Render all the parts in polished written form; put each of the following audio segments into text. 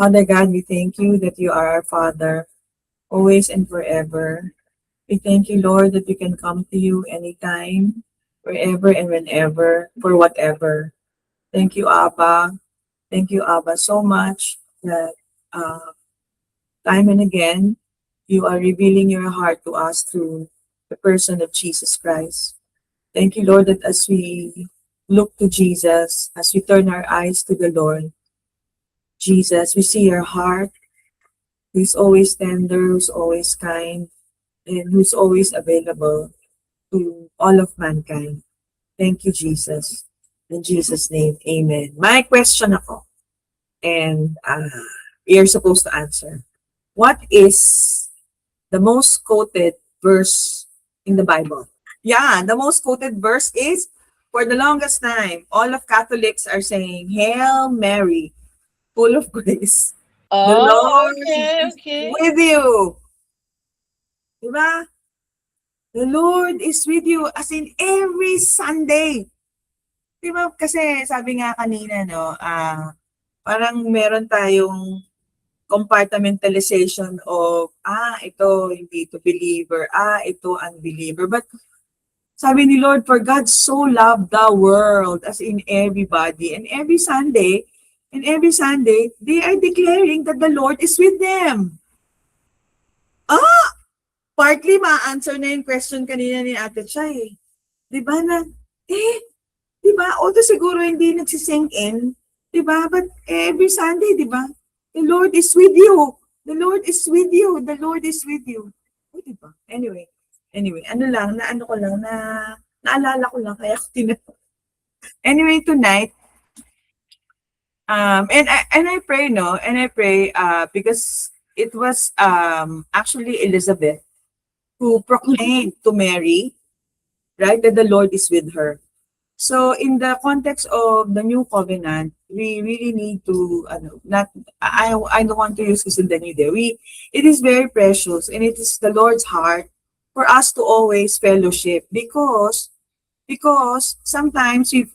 Father God, we thank you that you are our Father, always and forever. We thank you, Lord, that we can come to you anytime, wherever and whenever, for whatever. Thank you, Abba. Thank you, Abba, so much that uh, time and again, you are revealing your heart to us through the person of Jesus Christ. Thank you, Lord, that as we look to Jesus, as we turn our eyes to the Lord, Jesus, we see your heart, who's always tender, who's always kind, and who's always available to all of mankind. Thank you, Jesus. In Jesus' name, amen. My question ako, and you're supposed to answer. What is the most quoted verse in the Bible? Yeah, the most quoted verse is, for the longest time, all of Catholics are saying, Hail Mary, full of grace. The Oh, Lord okay, is okay. with you. Diba? The Lord is with you as in every Sunday. Diba? Kasi sabi nga kanina, no, parang meron tayong compartmentalization of, ito hindi to believer, ito unbeliever. But sabi ni Lord, for God so loved the world, as in everybody. And every Sunday, they are declaring that the Lord is with them. Ah, partly ma-answer na yung question kanina ni Ate Chay. Di ba na, eh, di ba? Although siguro hindi nagsisink in, di ba? But every Sunday, di ba? The Lord is with you. The Lord is with you. The Lord is with you. O, di ba? Anyway, ano lang, naalala ko lang, kaya ako tinanong. Anyway, tonight, and I pray, no, and I pray, because it was actually Elizabeth who proclaimed to Mary, right, that the Lord is with her. So in the context of the new covenant, we really need to not I don't want to use this in the new day. It is very precious and it is the Lord's heart for us to always fellowship because sometimes we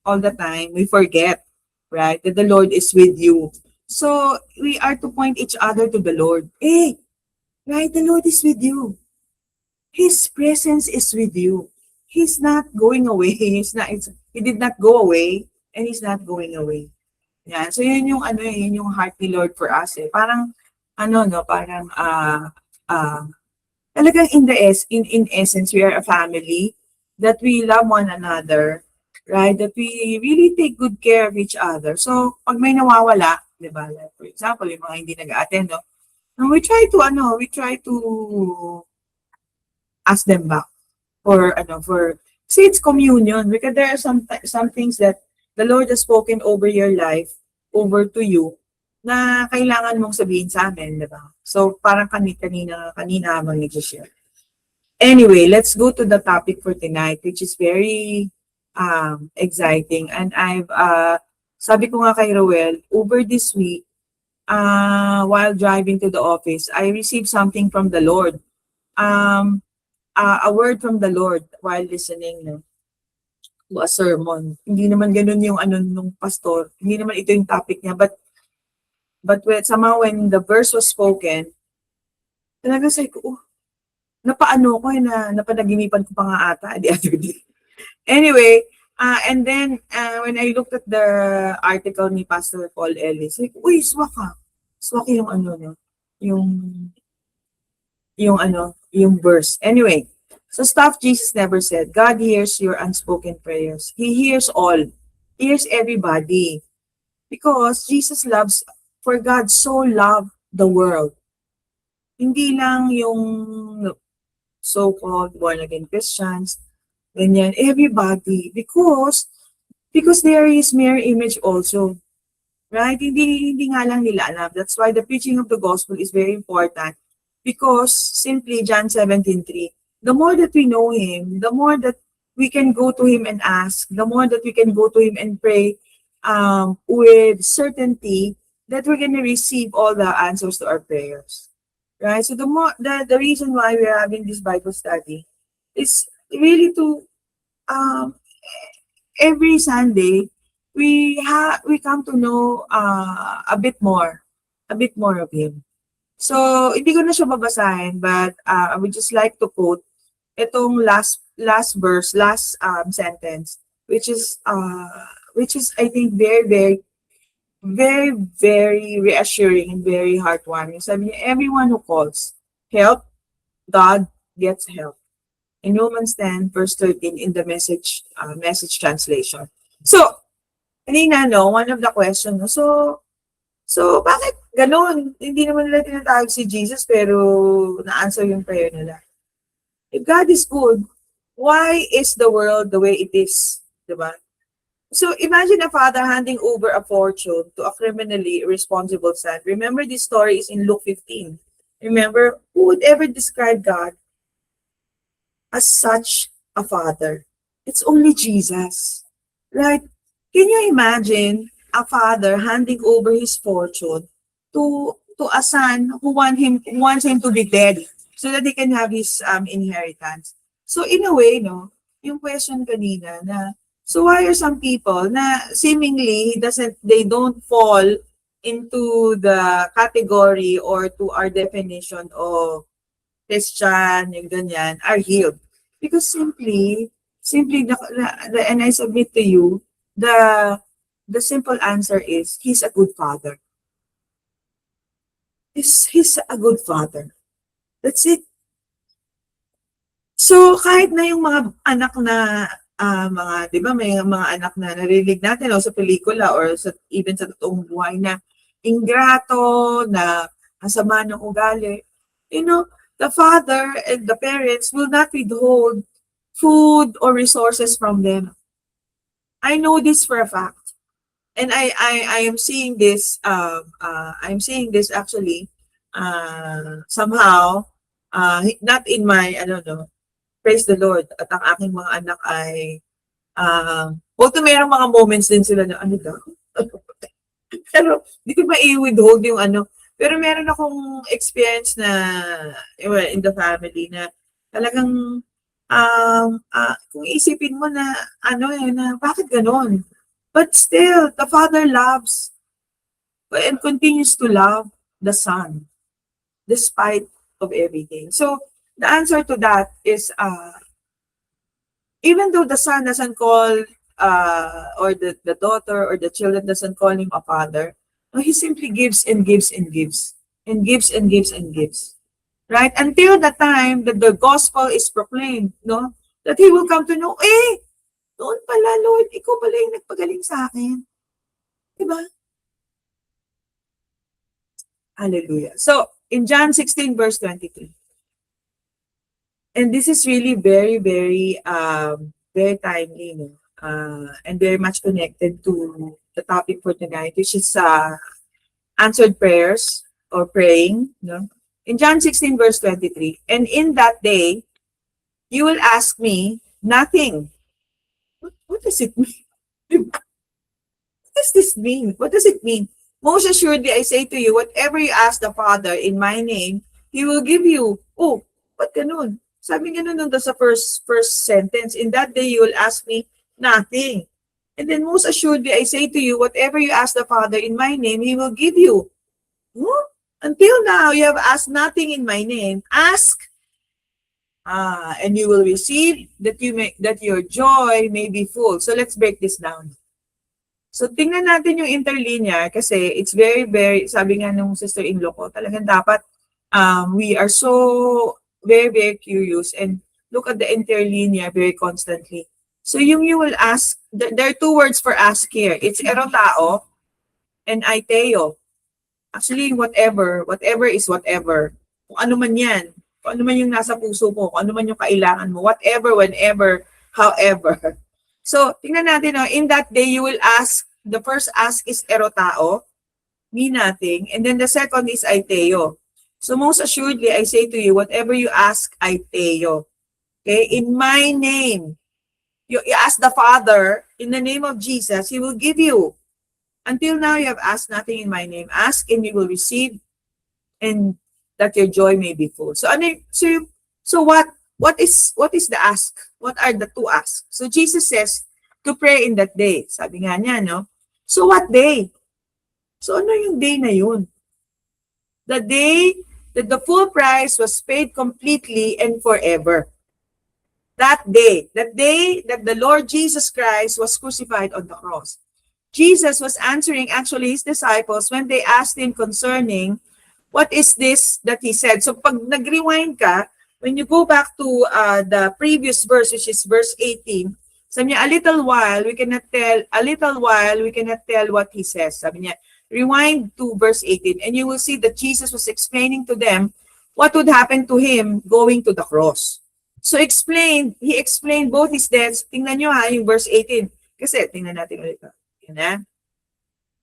all the time we forget, right, that the Lord is with you. So we are to point each other to the Lord. Hey, right, the Lord is with you. His presence is with you. He's not going away. He did not go away and he's not going away. Yeah. So yun yung yun yung heart ni Lord for us eh. Parang no, parang talagang in essence we are a family that we love one another, right? That we really take good care of each other. So pag may nawawala, 'di ba? Like for example, yung mga hindi nag-attend, no? We try to ask them back for kasi it's communion because there are some things that the Lord has spoken over your life over to you na kailangan mong sabihin sa amin, di ba? So parang kanina habang nag-share. Anyway, let's go to the topic for tonight, which is very exciting. And sabi ko nga kay Roel, over this week, while driving to the office, I received something from the Lord. Um, a word from the Lord while listening, no, to a sermon. Hindi naman ganun yung nung pastor. Hindi naman ito yung topic niya. But somehow when the verse was spoken, talaga sabi ko, napaano ko napanaginipan ko pa nga ata the other day. Anyway, and then when I looked at the article ni Pastor Paul Ellis, like, uy, swak ka. Swak yung no, yung yung verse. Anyway, so stuff Jesus never said. God hears your unspoken prayers. He hears all. He hears everybody. Because Jesus loves, for God so loved the world. Hindi lang yung so-called born-again Christians, ganyan, everybody. Because there is mirror image also. Right? Hindi nga lang nila alam. That's why the preaching of the gospel is very important. Because simply John 17:3, the more that we know him, the more that we can go to him and ask, the more that we can go to him and pray with certainty that we're going to receive all the answers to our prayers. Right? So the reason why we're having this Bible study is really to um, every Sunday we come to know a bit more, a bit more of Him. So, hindi ko na siya babasahin, but I would just like to quote itong last verse, last sentence, which is I think very reassuring and very heartwarming. Sabi niya, everyone who calls help, God gets help. In Romans 10, verse 13, in the message translation. So, kanina, no, one of the questions, no, so bakit ganon? Hindi naman nila tinatawag si Jesus, pero na-answer yung prayer nila. If God is good, why is the world the way it is? Diba? So imagine a father handing over a fortune to a criminally irresponsible son. Remember, this story is in Luke 15. Remember, who would ever describe God as such a father? It's only Jesus. Right? Can you imagine a father handing over his fortune to a son who wants him to be dead so that he can have his inheritance? So in a way, no, yung question kanina na, so why are some people na seemingly they don't fall into the category or to our definition of Christian, yung ganyan, are healed? Because simply, and I submit to you, the simple answer is, He's a good father. He's a good father. That's it. So, kahit na yung mga anak na, di ba, may mga anak na narinig natin o sa pelikula or even sa totoong buhay na ingrato, na ang sama ng ugali, you know, the father and the parents will not withhold food or resources from them. I know this for a fact. And I am seeing this actually somehow not in my, I don't know, praise the Lord, at ang aking mga anak ay although mayroong mga moments din sila na ano daw. Pero hindi ko ma-withhold yung ano. Pero meron akong experience na in the family na talagang kung isipin mo na na bakit ganon? But still, the Father loves and continues to love the Son despite of everything. So the answer to that is even though the son doesn't call or the daughter or the children doesn't call him a father, no, he simply gives and gives and gives and gives and gives and gives. Right? Until the time that the gospel is proclaimed, no? That he will come to know, doon pala, Lord, ikaw pala yung nagpagaling sa akin. Diba? Hallelujah. So, in John 16, verse 23, and this is really very, very, very timely, no? And very much connected to the topic for tonight, which is answered prayers or praying. No? In John 16, verse 23, and in that day, you will ask me nothing. What does it mean? What does this mean? What does it mean? Most assuredly, I say to you, whatever you ask the Father in my name, He will give you. Oh, ba't ganun? Sabi nga nun sa first sentence, in that day you will ask me nothing. And then most assuredly, I say to you, whatever you ask the Father in my name, He will give you. Huh? Until now, you have asked nothing in my name. Ask, and you will receive, that your joy may be full. So let's break this down. So tingnan natin yung interlinear kasi it's very, very, sabi nga nung sister-in-law ko, talagang dapat we are so very, very curious and look at the interlinear very constantly. So yung you will ask, there are two words for ask here. It's erotao and aiteo. Actually, whatever is whatever. Kung ano man yan, kung ano man yung nasa puso mo, kung ano man yung kailangan mo, whatever, whenever, however. So, tingnan natin, in that day, you will ask, the first ask is erotao, mean nothing, and then the second is aiteo. So, most assuredly, I say to you, whatever you ask, aiteo. Okay? In my name, you ask the Father, in the name of Jesus, He will give you. Until now, you have asked nothing in my name. Ask and you will receive, and that your joy may be full. So, what is the ask? What are the two asks? So, Jesus says to pray in that day. Sabi nga niya, no? So, what day? So, ano yung day na yun? The day that the full price was paid completely and forever. That day that the Lord Jesus Christ was crucified on the cross. Jesus was answering actually his disciples when they asked him concerning what is this that he said. So pag nag-rewind ka, when you go back to the previous verse, which is verse 18, sabi niya, a little while, we cannot tell what he says. Sabi niya, rewind to verse 18, and you will see that Jesus was explaining to them what would happen to him going to the cross. So he explained both his deaths. Tingnan nyo ha, yung verse 18. Kasi, tingnan natin ulit. Yan na.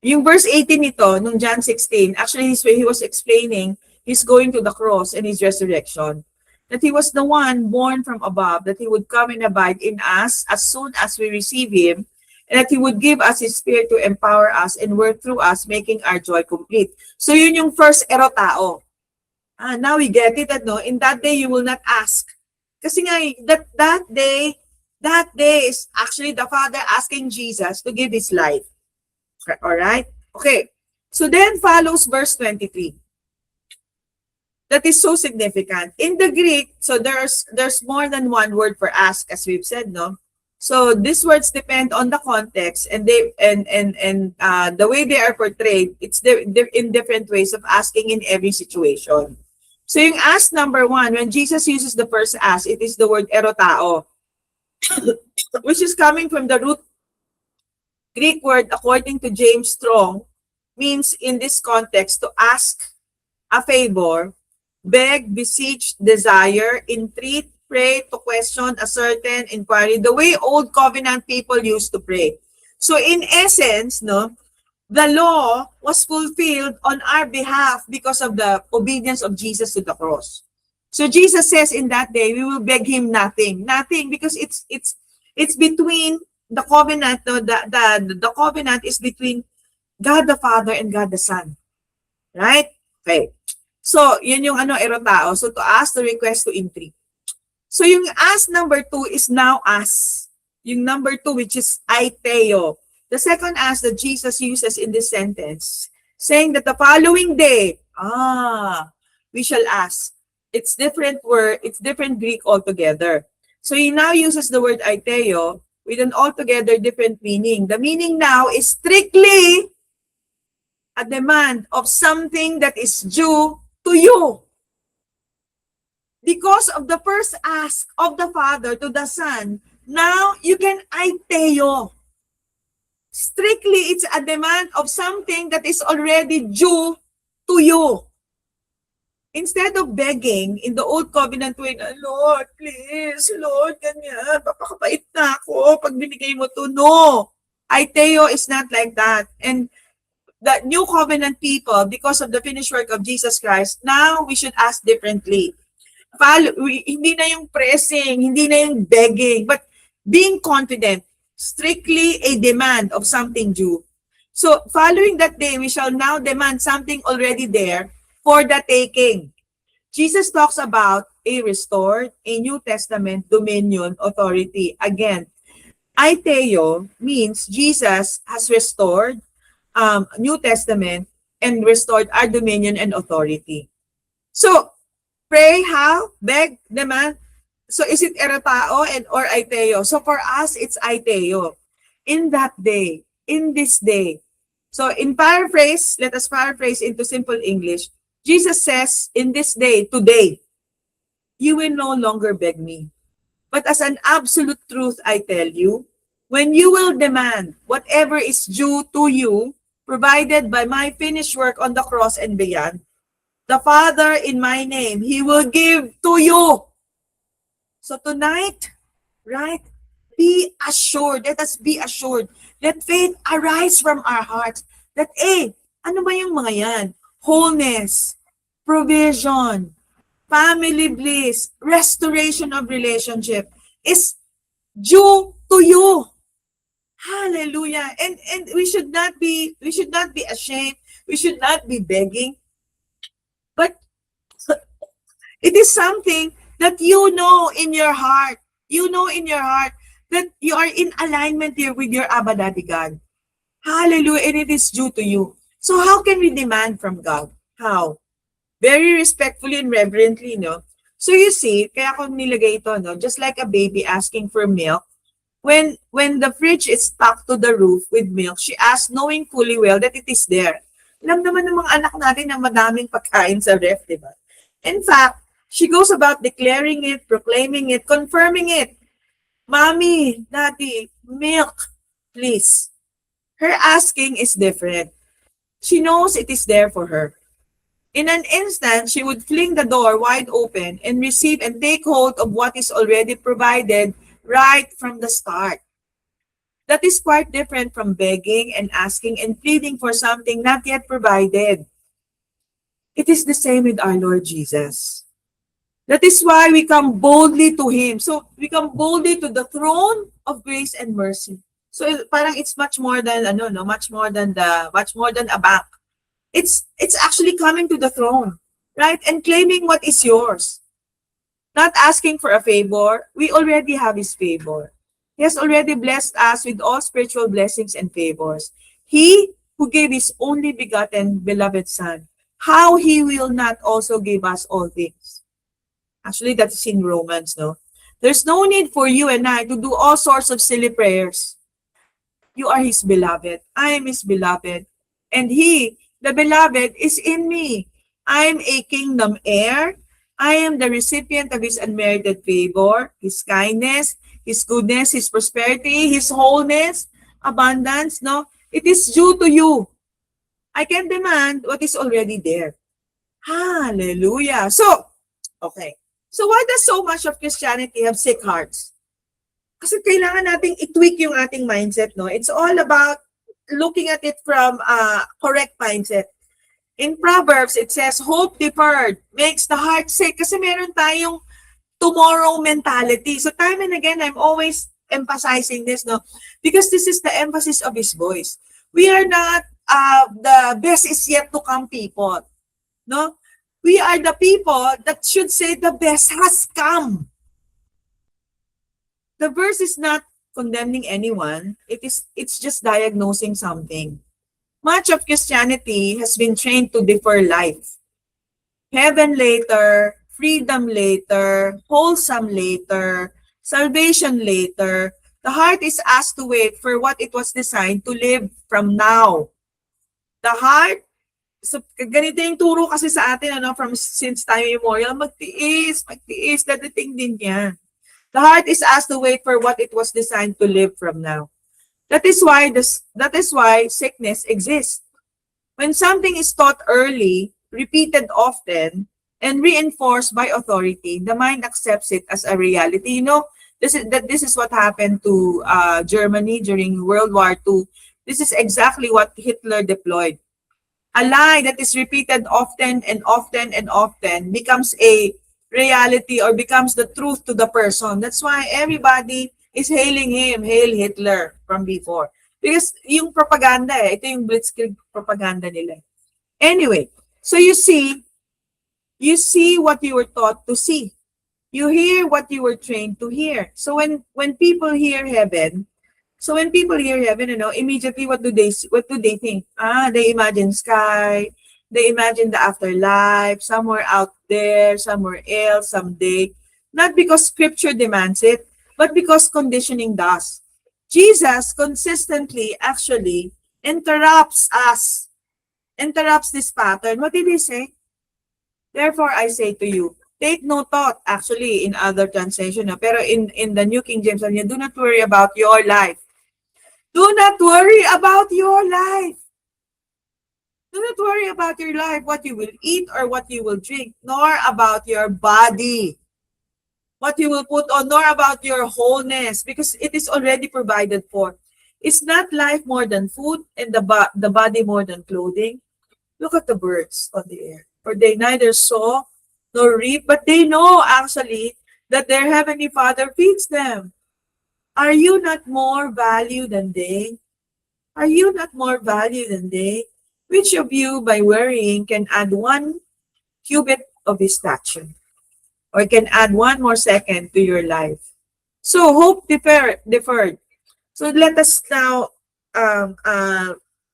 Yung verse 18 nito, nung John 16, actually he was explaining he's going to the cross and his resurrection. That he was the one born from above, that he would come and abide in us as soon as we receive him, and that he would give us his spirit to empower us and work through us, making our joy complete. So yun yung first erotao. Now we get it, no? In that day, you will not ask. Kasi nga, that day is actually the Father asking Jesus to give his life. All right? Okay. So then follows verse 23. That is so significant. In the Greek, so there's more than one word for ask, as we've said, no? So these words depend on the context, and the way they are portrayed, it's in different ways of asking in every situation. So yung ask number 1, when Jesus uses the first ask, it is the word erotao, which is coming from the root Greek word, according to James Strong, means in this context to ask a favor, beg, beseech, desire, entreat, pray, to question, a certain inquiry, the way old covenant people used to pray. So in essence, no, the law was fulfilled on our behalf because of the obedience of Jesus to the cross. So Jesus says in that day, we will beg him nothing, because it's between the covenant. No, the covenant is between God the Father and God the Son, right? Okay. So yun yung erotao. So to ask, to request, to entreat. So yung ask number 2 is now ask. Yung number 2, which is aiteo. The second ask that Jesus uses in this sentence, saying that the following day, we shall ask. It's different word, it's different Greek altogether. So he now uses the word aiteo with an altogether different meaning. The meaning now is strictly a demand of something that is due to you. Because of the first ask of the Father to the Son, now you can aiteo. Strictly, it's a demand of something that is already due to you. Instead of begging in the old covenant way, Lord, please, Lord, ganyan, papakapait na ako pag binigay mo to. No, aiteo is not like that. And the new covenant people, because of the finished work of Jesus Christ, now we should ask differently. Hindi na yung pressing, hindi na yung begging, but being confident, strictly a demand of something due. So following that day, we shall now demand something already there for the taking. Jesus talks about a restored, a New Testament dominion authority. Again, aiteo means Jesus has restored New Testament and restored our dominion and authority. So pray, how? Beg, demand. So is it erotao or aiteo? So for us, it's aiteo. In that day, in this day. So in paraphrase, let us paraphrase into simple English. Jesus says, in this day, today, you will no longer beg me. But as an absolute truth, I tell you, when you will demand whatever is due to you, provided by my finished work on the cross and beyond, the Father in my name, He will give to you. So tonight, right, be assured, let us be assured, let faith arise from our hearts, that ano ba yung mga yan? Wholeness, provision, family bliss, restoration of relationship is due to you. Hallelujah. And we should not be ashamed, we should not be begging. But it is something that you know in your heart. You know in your heart that you are in alignment here with your Abba Daddy God. Hallelujah. And it is due to you. So how can we demand from God? How? Very respectfully and reverently, no? So you see, kaya ako nilagay ito, no? Just like a baby asking for milk, when the fridge is stuck to the roof with milk, she asks knowing fully well that it is there. Alam naman ng mga anak natin na madaming pagkain sa ref, di ba? In fact, she goes about declaring it, proclaiming it, confirming it. Mommy, Daddy, milk, please. Her asking is different. She knows it is there for her. In an instant, she would fling the door wide open and receive and take hold of what is already provided right from the start. That is quite different from begging and asking and pleading for something not yet provided. It is the same with our Lord Jesus. That is why we come boldly to Him. So we come boldly to the throne of grace and mercy. So parang it's much more than much more than a bank. It's actually coming to the throne, right? And claiming what is yours. Not asking for a favor. We already have His favor. He has already blessed us with all spiritual blessings and favors. He who gave His only begotten beloved Son, how He will not also give us all things? Actually, that's in Romans, no? There's no need for you and I to do all sorts of silly prayers. You are His beloved. I am His beloved. And He, the beloved, is in me. I am a kingdom heir. I am the recipient of His unmerited favor, His kindness, His goodness, His prosperity, His wholeness, abundance, no? It is due to you. I can demand what is already there. Hallelujah. So, okay. So why does so much of Christianity have sick hearts? Kasi kailangan nating i-tweak yung ating mindset, no? It's all about looking at it from a correct mindset. In Proverbs, it says, hope deferred makes the heart sick. Kasi meron tayong tomorrow mentality. So time and again, I'm always emphasizing this, no? Because this is the emphasis of His voice. We are not the best is yet to come people, no? We are the people that should say the best has come. The verse is not condemning anyone. It's just diagnosing something. Much of Christianity has been trained to defer life. Heaven later, freedom later, wholesome later, salvation later. The heart is asked to wait for what it was designed to live from now. The heart, so ganito yung turo kasi sa atin, from since time immemorial, magtiis, dadating din yan. The heart is asked to wait for what it was designed to live from now. That is why sickness exists. When something is taught early, repeated often, and reinforced by authority, the mind accepts it as a reality. This is what happened to Germany during World War II. This is exactly what Hitler deployed. A lie that is repeated often and often and often becomes a reality or becomes the truth to the person. That's why everybody is hailing him, hail Hitler from before. Because yung propaganda, ito yung blitzkrieg propaganda nila. Anyway, so you see what you were taught to see. You hear what you were trained to hear. So when people hear heaven, immediately what do they think? They imagine sky, they imagine the afterlife, somewhere out there, somewhere else, someday. Not because scripture demands it, but because conditioning does. Jesus consistently actually interrupts this pattern. What did He say? Therefore, I say to you, take no thought, actually, in other translation, pero in the New King James, do not worry about your life. Do not worry about your life. Do not worry about your life, what you will eat or what you will drink, nor about your body, what you will put on, nor about your wholeness, because it is already provided for. Is not life more than food and the body more than clothing? Look at the birds on the air. For they neither sow nor reap, but they know actually that their heavenly Father feeds them. Are you not more valued than they? Are you not more valued than they? Which of you, by worrying, can add 1 cubit of his stature? Or can add 1 more second to your life? So, hope deferred. So, let us now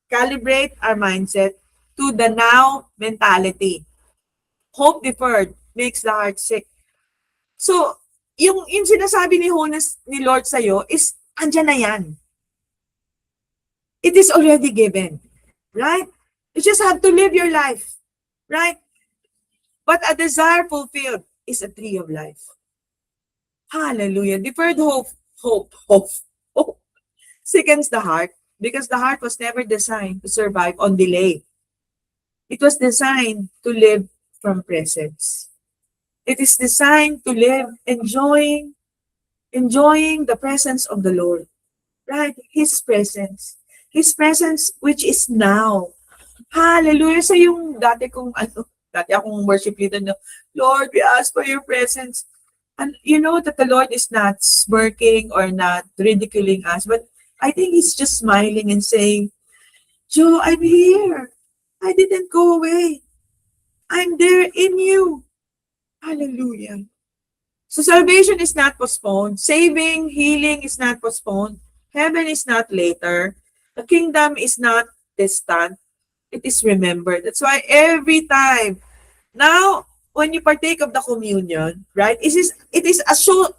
calibrate our mindset to the now mentality. Hope deferred makes the heart sick. So, yung sinasabi ni Lord sa'yo is, andyan na yan. It is already given. Right? You just have to live your life. Right? But a desire fulfilled is a tree of life. Hallelujah. Deferred hope sickens the heart because the heart was never designed to survive on delay. It was designed to live from presence. It is designed to live enjoying the presence of the Lord. Right? His presence. His presence which is now. Hallelujah. So yung dati akong worship leader na, Lord, we ask for your presence. And you know that the Lord is not smirking or not ridiculing us, but I think He's just smiling and saying, Joe, I'm here. I didn't go away. I'm there in you. Hallelujah. So salvation is not postponed. Saving, healing is not postponed. Heaven is not later. The kingdom is not distant. It is remembered. That's why every time, now, when you partake of the communion, right, it is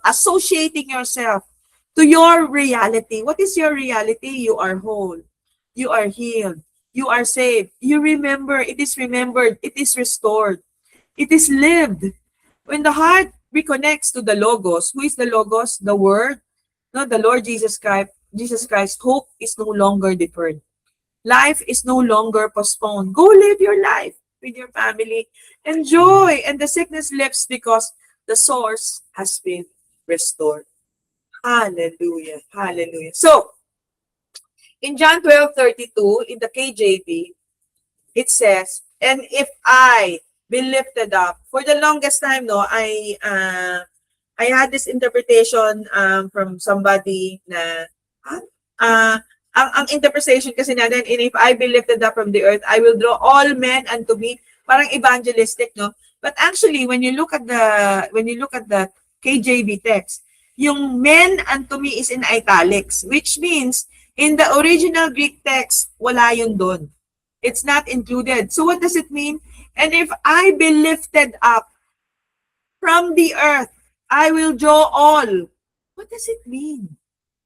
associating yourself to your reality. What is your reality? You are whole. You are healed. You are saved. You remember. It is remembered. It is restored. It is lived. When the heart reconnects to the Logos, who is the Logos? The Word. No, the Lord Jesus Christ. Jesus Christ, hope is no longer deferred. Life is no longer postponed. Go live your life with your family. Enjoy. And the sickness lifts because the source has been restored. Hallelujah. Hallelujah. So, in John 12:32, in the KJV, it says, and if I be lifted up, for the longest time, no, I had this interpretation from somebody na, ang interpretation kasi natin, and if I be lifted up from the earth, I will draw all men unto me. Parang evangelistic, no? But actually, when you look at the KJV text, yung men unto me is in italics, which means in the original Greek text, wala yun doon. It's not included. So what does it mean? And if I be lifted up from the earth, I will draw all. What does it mean?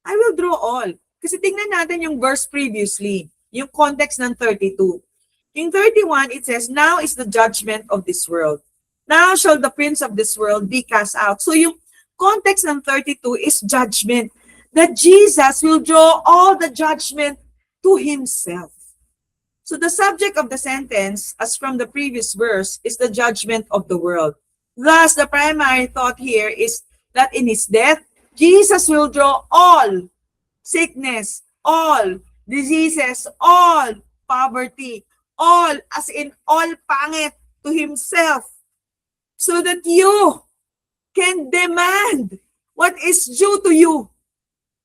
I will draw all. Kasi tingnan natin yung verse previously, yung context ng 32. In 31, it says, now is the judgment of this world. Now shall the prince of this world be cast out. So yung context ng 32 is judgment. That Jesus will draw all the judgment to himself. So the subject of the sentence, as from the previous verse, is the judgment of the world. Thus, the primary thought here is that in his death, Jesus will draw all sickness, all diseases, all poverty, all, as in all pangit, to himself, so that you can demand what is due to you.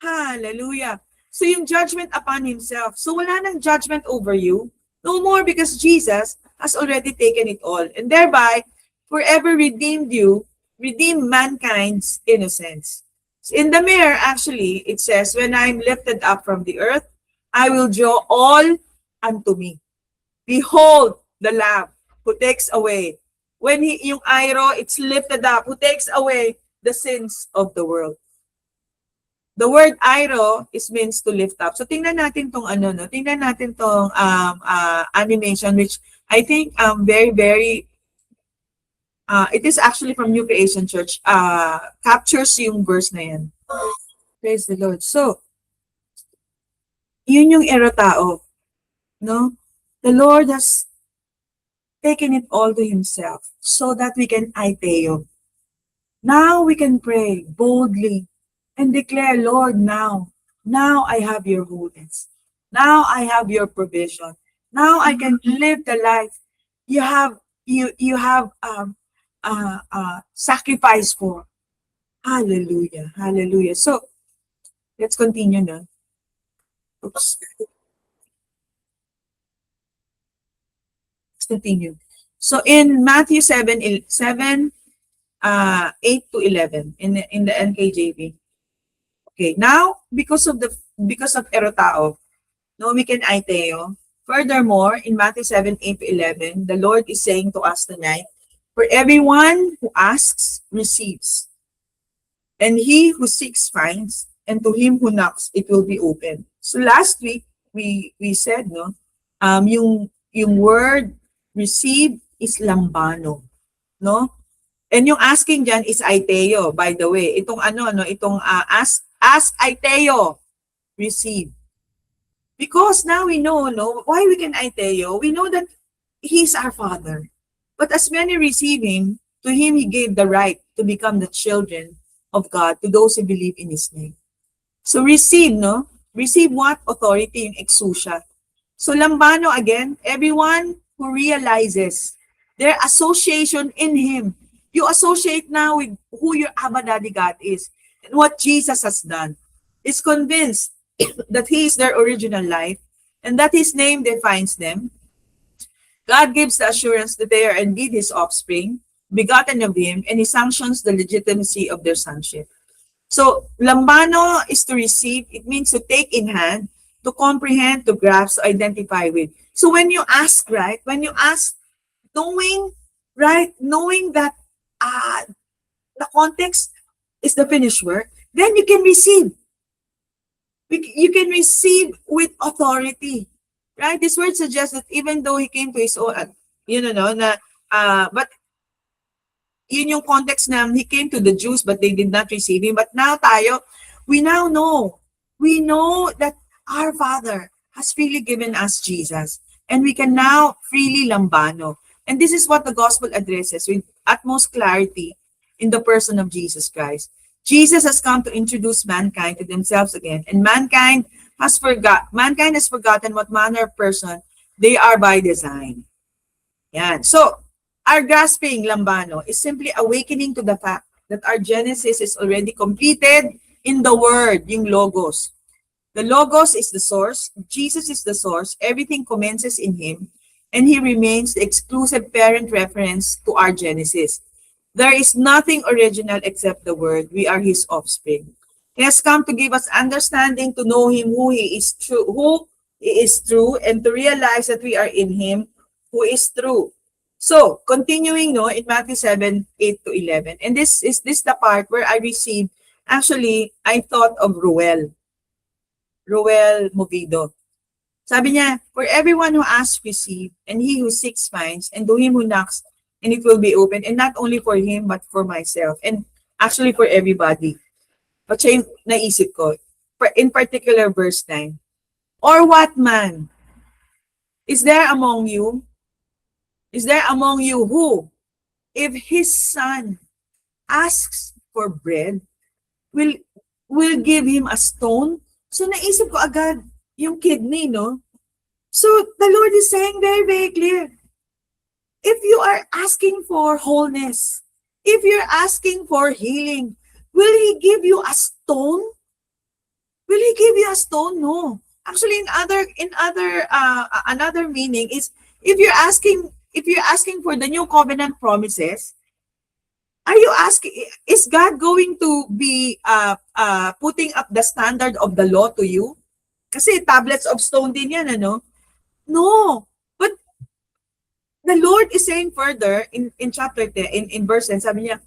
Hallelujah. So yung judgment upon himself. So wala nang judgment over you. No more, because Jesus has already taken it all. And thereby, forever redeemed you, redeemed mankind's innocence. In the mirror, actually, it says, when I'm lifted up from the earth, I will draw all unto me. Behold the Lamb who takes away. When yung airo, it's lifted up, who takes away the sins of the world. The word airo means to lift up. So tingnan natin tong tingnan natin tong animation, which I think very, very, it is actually from New Creation Church, captures yung verse na yan. Praise the Lord. So, yun yung erotao, no? The Lord has taken it all to himself so that we can aiteo. Now we can pray boldly and declare, Lord, now I have your wholeness. Now I have your provision. Now I can live the life you have sacrifice for. Hallelujah. Hallelujah. So, let's continue now. Oops. Let's continue. So, in Matthew 7, 8 to 11, in the NKJV. Okay, now, because of erotao, no, we can aiteo. Furthermore, in Matthew 7, 8 to 11, the Lord is saying to us tonight, For everyone who asks, receives. And he who seeks, finds. And to him who knocks, it will be open. So last week, we said, no, yung word receive is lambano. No? And yung asking dyan is aiteo, by the way. Itong itong ask aiteo, receive. Because now we know, no, why we can aiteo. We know that He's our Father. But as many receive Him, to Him He gave the right to become the children of God to those who believe in His name. So receive, no? Receive what? Authority, yung exousia. So lambano again, everyone who realizes their association in Him. You associate now with who your Abba Daddy God is and what Jesus has done. Is convinced that He is their original life and that His name defines them. God gives the assurance that they are indeed His offspring, begotten of Him, and He sanctions the legitimacy of their sonship. So, lambano is to receive. It means to take in hand, to comprehend, to grasp, to identify with. So when you ask, right? When you ask, knowing, right? Knowing that the context is the finished work, then you can receive. You can receive with authority. Right? This word suggests that even though He came to His own, but yun yung context na He came to the Jews but they did not receive Him. But now tayo, we know that our Father has freely given us Jesus. And we can now freely lambano. And this is what the gospel addresses with utmost clarity in the person of Jesus Christ. Jesus has come to introduce mankind to themselves again. And mankind has forgotten what manner of person they are by design. Yan. So, our grasping lambano is simply awakening to the fact that our Genesis is already completed in the Word, yung Logos. The Logos is the source, Jesus is the source, everything commences in Him, and He remains the exclusive parent reference to our Genesis. There is nothing original except the Word. We are His offspring. He has come to give us understanding to know Him who He is true, and to realize that we are in Him who is true. So, continuing in Matthew 7, 8 to 11. And this is the part where I thought of Ruel Movido. Sabi niya, for everyone who asks, receive, and he who seeks, finds, and to him who knocks, and it will be open. And not only for him, but for myself. And actually for everybody. But siya yung naisip ko. In particular, verse 9. Or what man? Is there among you who, if his son asks for bread, will give him a stone? So naisip ko agad yung kidney, no? So the Lord is saying very, very clear. If you are asking for wholeness, if you're asking for healing, will He give you a stone? Will He give you a stone? No. Actually, another meaning is if you're asking for the new covenant promises, are you asking, is God going to be putting up the standard of the law to you? Kasi tablets of stone din yan, ano? No. But the Lord is saying further in chapter 10, in verse 10, sabi niya,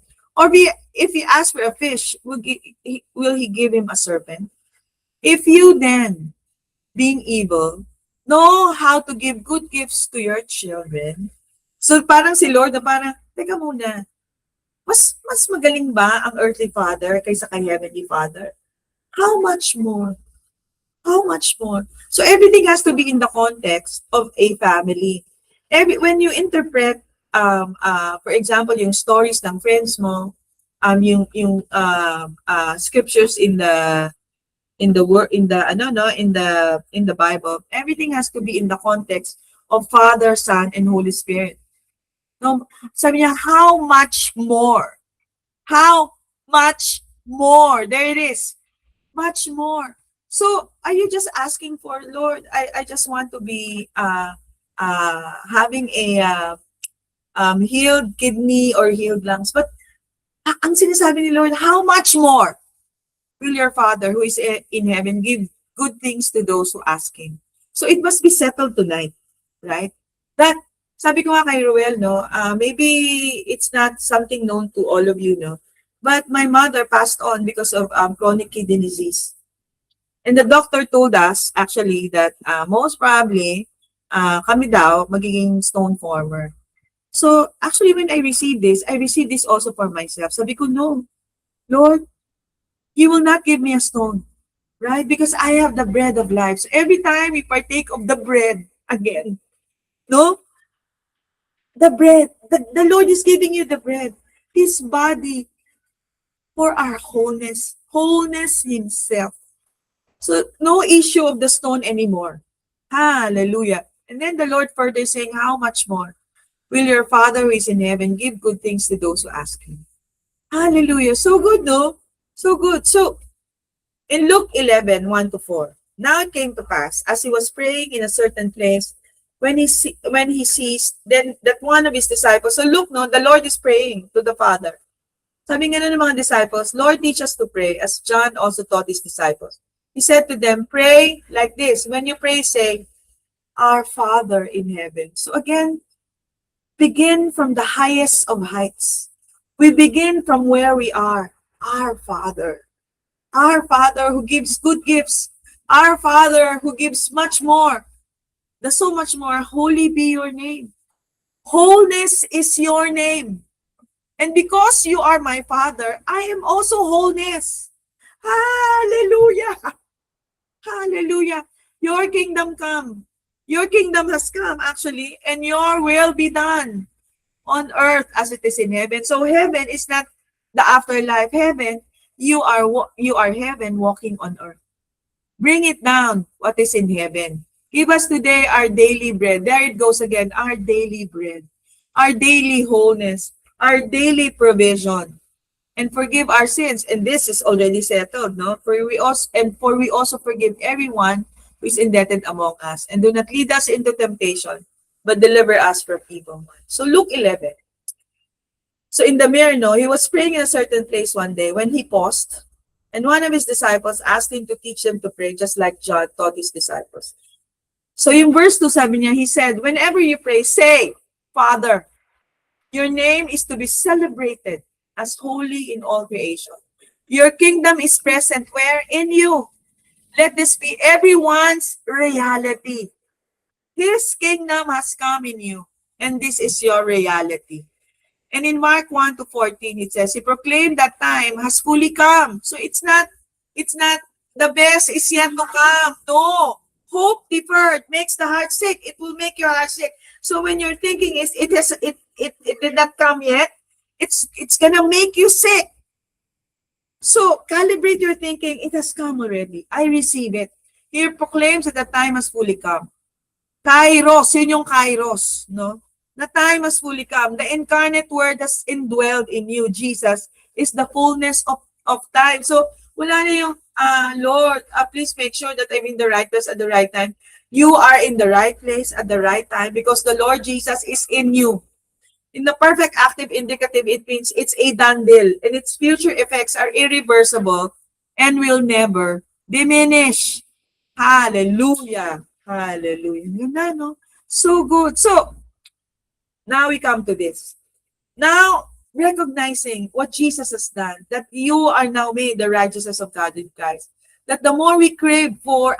if he asks for a fish, will He give him a serpent? If you then, being evil, know how to give good gifts to your children. So parang si Lord na parang, teka muna, mas magaling ba ang earthly father kaysa kay heavenly father? How much more? How much more? So everything has to be in the context of a family. When you interpret, for example, yung stories ng friends mo, yung scriptures in the Bible, everything has to be in the context of Father, Son, and Holy Spirit. No, sabi niya, how much more? How much more? There it is. Much more. So, are you just asking for, Lord, I just want to be having a healed kidney or healed lungs. But ang sinasabi ni Lord, how much more will your Father who is in heaven give good things to those who ask Him? So, it must be settled tonight, right? That Sabi ko nga kay Ruel, no, maybe it's not something known to all of you, no, but my mother passed on because of chronic kidney disease. And the doctor told us actually that most probably kami daw magiging stone former. So actually when I received this also for myself. Sabi ko, no, Lord, you will not give me a stone, right? Because I have the bread of life. So every time we partake of the bread again, no, the bread, the Lord is giving you the bread, His body for our wholeness Himself. So no issue of the stone anymore. Hallelujah. And then the Lord further saying, how much more will your Father who is in heaven give good things to those who ask Him? Hallelujah. So good, no? So good. So in Luke 11, 1 to 4, now it came to pass, as he was praying in a certain place, when he sees, then that one of his disciples, so look, no, the Lord is praying to the Father. Sabi nga ng mga disciples, Lord, teach us to pray, as John also taught his disciples. He said to them, pray like this. When you pray, say, Our Father in heaven. So again, begin from the highest of heights. We begin from where we are. Our Father. Our Father who gives good gifts. Our Father who gives much more. The so much more, holy be your name. Wholeness is your name. And because you are my Father, I am also wholeness. Hallelujah. Hallelujah. Your kingdom come. Your kingdom has come actually, and your will be done on earth as it is in heaven. So heaven is not the afterlife. Heaven, you are heaven walking on earth. Bring it down, what is in heaven. Give us today our daily bread. There it goes again, our daily bread. Our daily wholeness, our daily provision. And forgive our sins. And this is already settled, no? For we also forgive everyone who is indebted among us. And do not lead us into temptation, but deliver us from evil. So Luke 11. So in the mirror, no, he was praying in a certain place one day when he paused, and one of his disciples asked him to teach them to pray, just like John taught his disciples. So in verse 2, sabi niya, he said, whenever you pray, say, Father, your name is to be celebrated as holy in all creation. Your kingdom is present where? In you. Let this be everyone's reality. His kingdom has come in you, and this is your reality. And in Mark 1 to 14, it says, he proclaimed that time has fully come. So it's not the best is yet to come. No. Hope deferred makes the heart sick. It will make your heart sick. So when you're thinking it did not come yet, it's gonna make you sick. So calibrate your thinking. It has come already. I receive it. He proclaims that the time has fully come. Kairos, yun yung Kairos, no? The time has fully come. The incarnate word has indwelled in you. Jesus is the fullness of time. So wala na yung, Lord, please make sure that I'm in the right place at the right time. You are in the right place at the right time because the Lord Jesus is in you. In the perfect active indicative, it means it's a done deal and its future effects are irreversible and will never diminish. Hallelujah. Hallelujah. Yun na, no? So good. So, now we come to this. Now, recognizing what Jesus has done, that you are now made the righteousness of God in Christ, that the more we crave for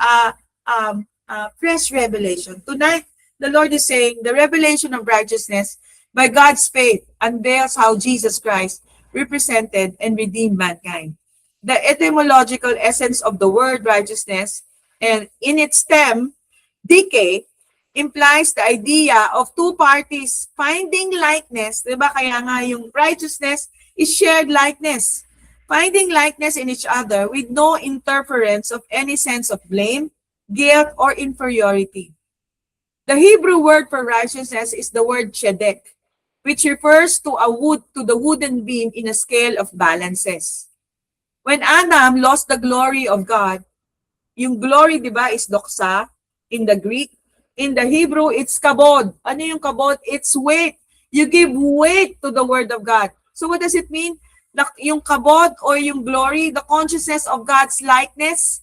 fresh revelation, tonight, the Lord is saying the revelation of righteousness by God's faith unveils how Jesus Christ represented and redeemed mankind. The etymological essence of the word righteousness and in its stem, decay, implies the idea of two parties finding likeness. Diba? Kaya nga yung righteousness is shared likeness. Finding likeness in each other with no interference of any sense of blame, guilt, or inferiority. The Hebrew word for righteousness is the word tzedek, which refers to the wooden beam in a scale of balances. When Adam lost the glory of God, yung glory, di ba, is doxa in the Greek. In the Hebrew, it's kabod. Ano yung kabod? It's weight. You give weight to the word of God. So what does it mean? Yung kabod or yung glory, the consciousness of God's likeness,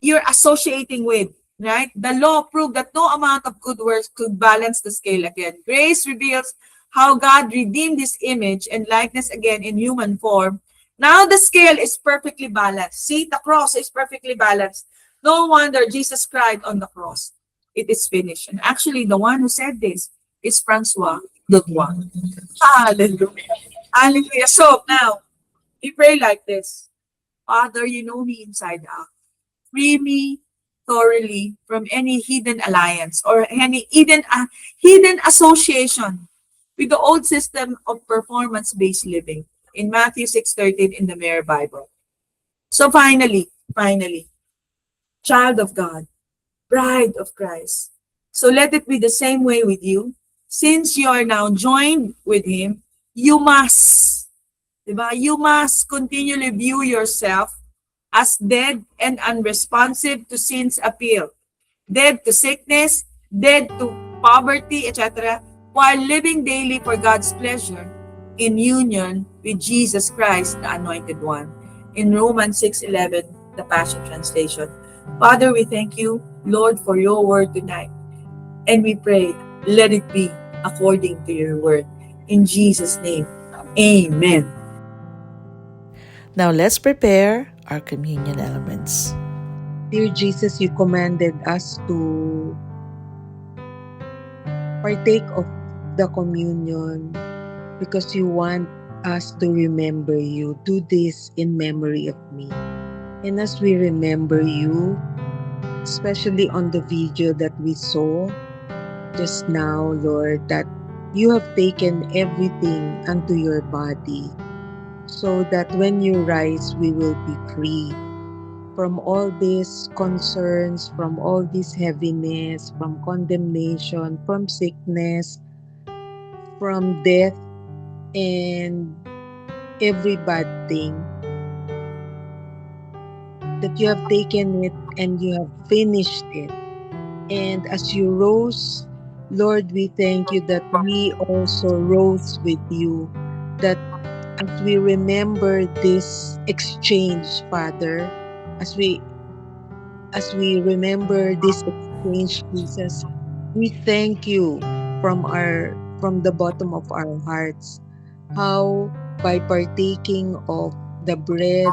you're associating with. right? The law proved that no amount of good works could balance the scale again. Grace reveals how God redeemed his image and likeness again in human form. Now the scale is perfectly balanced. See, the cross is perfectly balanced. No wonder Jesus cried on the cross. It is finished. And actually, the one who said this is Francois Dutoit. Hallelujah. Hallelujah. So now, we pray like this. Father, you know me inside out. Free me thoroughly from any hidden alliance or any hidden association with the old system of performance-based living in Matthew 6:13 in the Mirror Bible. So finally, child of God, bride of Christ. So let it be the same way with you. Since you are now joined with Him, you must, diba? You must continually view yourself as dead and unresponsive to sin's appeal, dead to sickness, dead to poverty, etc., while living daily for God's pleasure in union with Jesus Christ, the Anointed One. In Romans 6:11, the Passion Translation. Father, we thank you, Lord, for your word tonight. And we pray, let it be according to your word. In Jesus' name, amen. Now let's prepare our communion elements. Dear Jesus, you commanded us to partake of the communion because you want us to remember you. Do this in memory of me. And as we remember you, especially on the video that we saw just now, Lord, that you have taken everything unto your body so that when you rise, we will be free from all these concerns, from all this heaviness, from condemnation, from sickness, from death, and every bad thing, that you have taken it and you have finished it. And as you rose, Lord, we thank you that we also rose with you, that as we remember this exchange, Father, as we remember this exchange, Jesus, we thank you from the bottom of our hearts, how by partaking of the bread,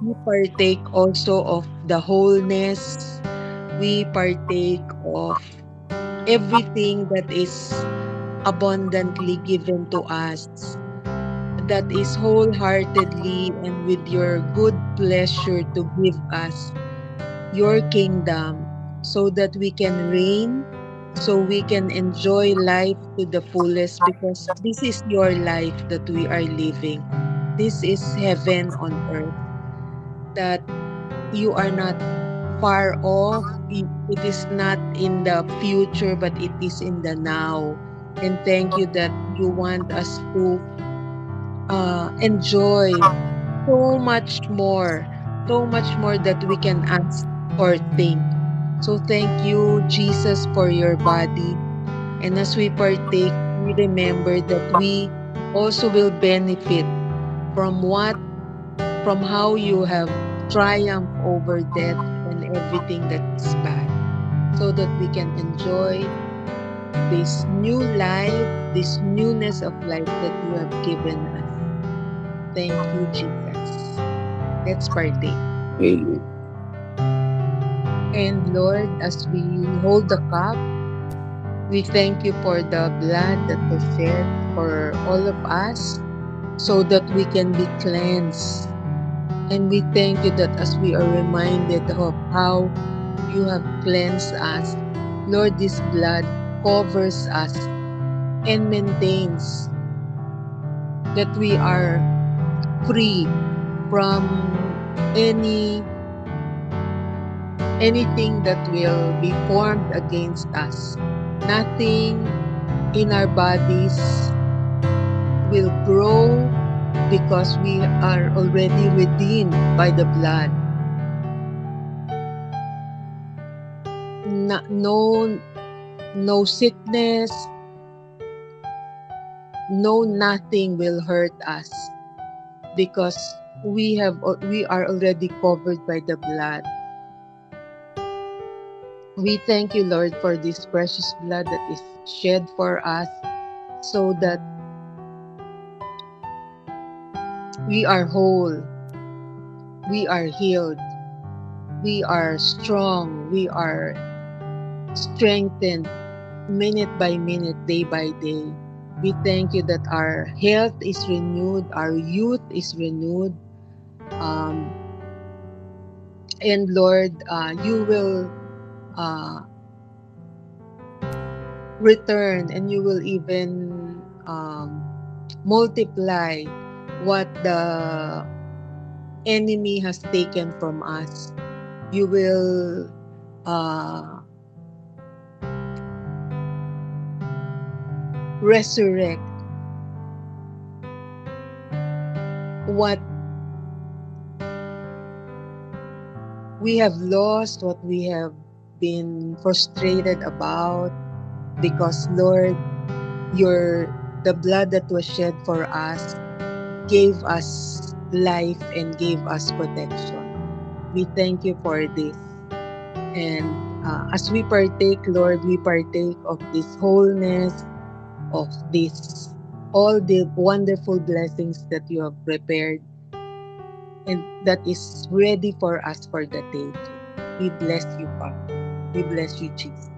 we partake also of the wholeness, we partake of everything that is abundantly given to us, that is wholeheartedly and with your good pleasure to give us your kingdom so that we can reign, so we can enjoy life to the fullest because this is your life that we are living. This is heaven on earth, that you are not far off. It is not in the future, but it is in the now. And thank you that you want us to enjoy so much more that we can ask or think. So thank you, Jesus, for your body. And as we partake, we remember that we also will benefit from from how you have triumphed over death and everything that is bad, so that we can enjoy this new life, this newness of life that you have given us. Thank you, Jesus. Let's partake. Amen. And Lord, as we hold the cup, we thank you for the blood that was shed for all of us so that we can be cleansed. And we thank you that as we are reminded of how you have cleansed us, Lord, this blood covers us and maintains that we are free from anything that will be formed against us. Nothing in our bodies will grow because we are already redeemed by the blood. No, no sickness, no nothing will hurt us because we are already covered by the blood. We thank you, Lord, for this precious blood that is shed for us so that we are whole, we are healed, we are strong, we are strengthened minute by minute, day by day. We thank you that our health is renewed, our youth is renewed. Um, and Lord, you will uh, return and you will even multiply what the enemy has taken from us. You will resurrect what we have lost, what we have been frustrated about, because Lord, the blood that was shed for us gave us life and gave us protection. We thank you for this. And as we partake, Lord, we partake of this wholeness, of this, all the wonderful blessings that you have prepared and that is ready for us for the day. We bless you, Father. We bless you, Jesus.